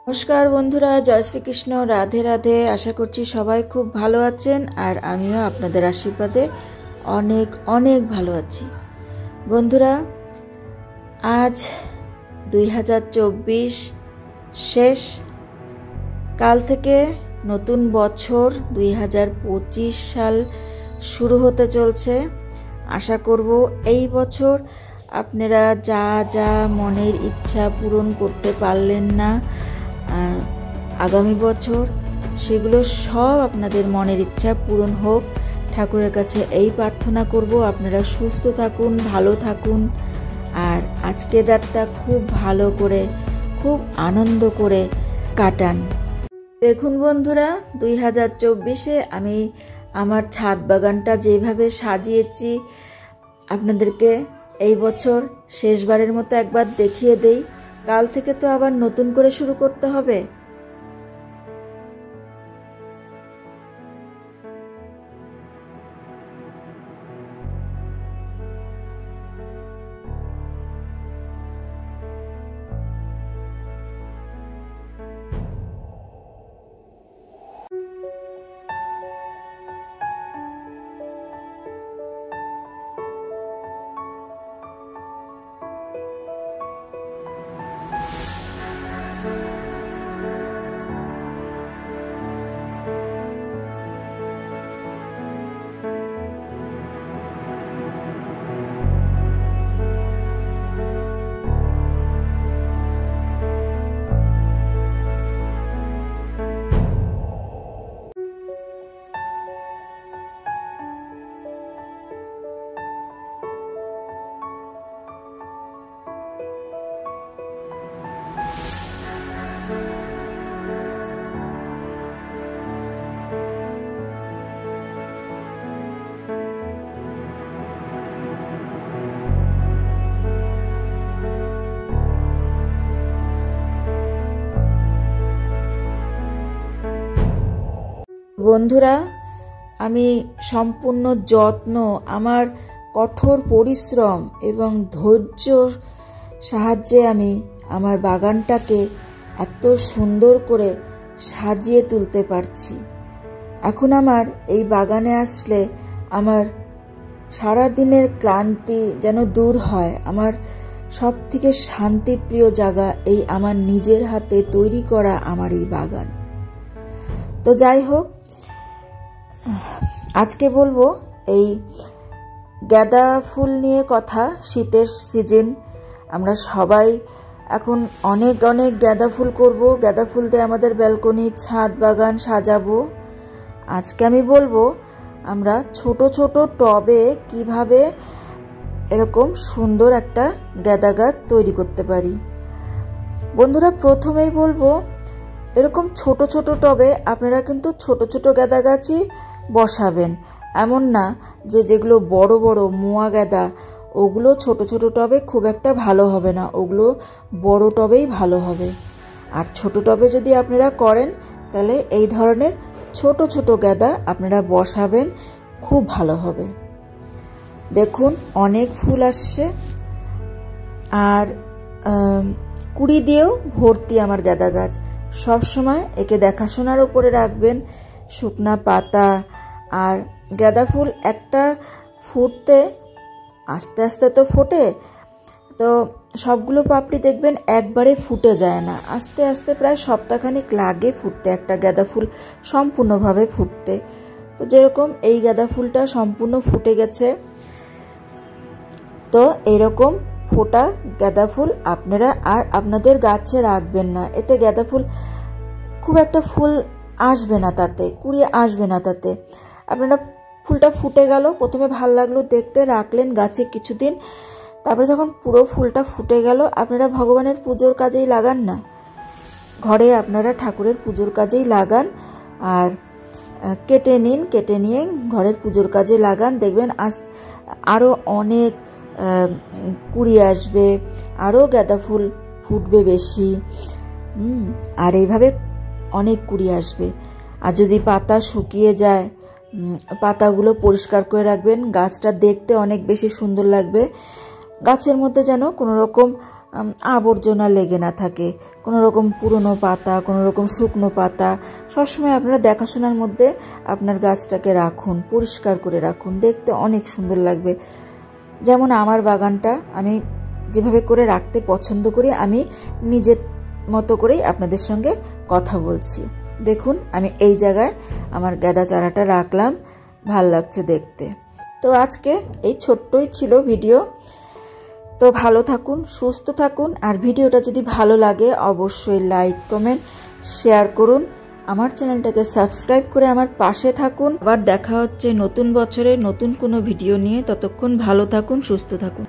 নমস্কার বন্ধুরা, জয় শ্রীকৃষ্ণ, রাধে রাধে। আশা করছি সবাই খুব ভালো আছেন আর আমিও আপনাদের আশীর্বাদে অনেক অনেক ভালো আছি। বন্ধুরা, আজ 2024 শেষ, কাল থেকে নতুন বছর 2025 সাল শুরু হতে চলছে। আশা করব এই বছর আপনারা যা যা মনের ইচ্ছা পূরণ করতে পারলেন না আগামী বছর, সেগুলো সব আপনাদের মনের ইচ্ছা পূরণ হোক। ঠাকুরের কাছে এই প্রার্থনা করব, আপনারা সুস্থ থাকুন, ভালো থাকুন আর আজকের রাতটা খুব ভালো করে, খুব আনন্দ করে কাটান। দেখুন বন্ধুরা, 2024-এ আমি আমার ছাদ বাগানটা যেভাবে সাজিয়েছি আপনাদেরকে এই বছর শেষবারের মতো একবার দেখিয়ে দেই। কাল থেকে তো আবার নতুন করে শুরু করতে হবে। বন্ধুরা, আমি সম্পূর্ণ যত্ন, আমার কঠোর পরিশ্রম এবং ধৈর্যর সাহায্যে আমি আমার বাগানটাকে এত সুন্দর করে সাজিয়ে তুলতে পারছি। এখন আমার এই বাগানে আসলে আমার সারা দিনের ক্লান্তি যেন দূর হয়। আমার সব থেকে শান্তিপ্রিয় জায়গা এই আমার নিজের হাতে তৈরি করা আমার এই বাগান। তো যাই হোক, আজকে বলবো এই গাঁদা ফুল নিয়ে কথা। শীতের সিজন, আমরা সবাই এখন অনেক অনেক গাঁদা ফুল করব। গাঁদা ফুল দিয়ে আমাদের ব্যালকনি, ছাদ বাগান সাজাবো। আজকে আমি বলবো আমরা ছোট ছোট টবে কিভাবে এরকম সুন্দর একটা গাঁদা গাছ তৈরি করতে পারি। বন্ধুরা, প্রথমেই বলবো এরকম ছোট ছোট টবে আপনারা কিন্তু ছোট ছোট গাঁদা গাছই বসাবেন। এমন না যে যেগুলো বড় বড় মোয়া গাঁদা, ওগুলো ছোট ছোট টবে খুব একটা ভালো হবে না, ওগুলো বড় টবেই ভালো হবে। আর ছোট টবে যদি আপনারা করেন তাহলে এই ধরনের ছোট ছোট গাঁদা আপনারা বসাবেন, খুব ভালো হবে। দেখুন অনেক ফুল আসছে আর কুড়ি দিয়েও ভর্তি আমার গাঁদা গাছ। সব সময় একে দেখাশোনার উপরে রাখবেন, শুকনা পাতা। আর গাঁদা ফুল একটা ফুটতে আস্তে আস্তে তো ফোটে, তো সবগুলো পাপড়ি দেখবেন একবারে ফুটে যায় না, আস্তে আস্তে প্রায় সপ্তাহখানিক লাগে ফুটতে একটা গাঁদা ফুল সম্পূর্ণভাবে ফুটতে। তো যেরকম এই গাঁদা ফুলটা সম্পূর্ণ ফুটে গেছে। তো এরকম ফোটা গাঁদা ফুল আপনারা আর আপনাদের গাছে রাখবেন না, এতে গাঁদা ফুল খুব একটা ফুল আসবে না, তাতে কুড়িয়ে আসবে না। তাতে আপনারা ফুলটা ফুটে গেল, প্রথমে ভাল লাগলো দেখতে, রাখলেন গাছে কিছুদিন, তারপরে যখন পুরো ফুলটা ফুটে গেল আপনারা ভগবানের পুজোর কাজেই লাগান না, ঘরে আপনারা ঠাকুরের পুজোর কাজেই লাগান। আর কেটে নিন, কেটে নিয়ে ঘরের পুজোর কাজে লাগান, দেখবেন আরও অনেক কুড়ি আসবে, আরও গাঁদা ফুল ফুটবে বেশি। আর এইভাবে অনেক কুড়ি আসবে। আর যদি পাতা শুকিয়ে যায়, পাতাগুলো পরিষ্কার করে রাখবেন, গাছটা দেখতে অনেক বেশি সুন্দর লাগবে। গাছের মধ্যে যেন কোনো রকম আবর্জনা লেগে না থাকে, কোনো রকম পুরনো পাতা, কোনো রকম শুকনো পাতা। সবসময় আপনারা দেখাশোনার মধ্যে আপনার গাছটাকে রাখুন, পরিষ্কার করে রাখুন, দেখতে অনেক সুন্দর লাগবে। যেমন আমার বাগানটা আমি যেভাবে করে রাখতে পছন্দ করি, আমি নিজের মতো করেই আপনাদের সঙ্গে কথা বলছি। দেখুন আমি এই জায়গায় আমার গাঁদা চারাটা রাখলাম, ভাল লাগছে দেখতে। তো আজকে এই ছোট্টই ছিল ভিডিও। তো ভালো থাকুন, সুস্থ থাকুন, আর ভিডিওটা যদি ভালো লাগে অবশ্যই লাইক, কমেন্ট, শেয়ার করুন। আমার চ্যানেলটাকে সাবস্ক্রাইব করে আমার পাশে থাকুন। আবার দেখা হচ্ছে নতুন বছরে নতুন কোনো ভিডিও নিয়ে। ততক্ষণ ভালো থাকুন, সুস্থ থাকুন।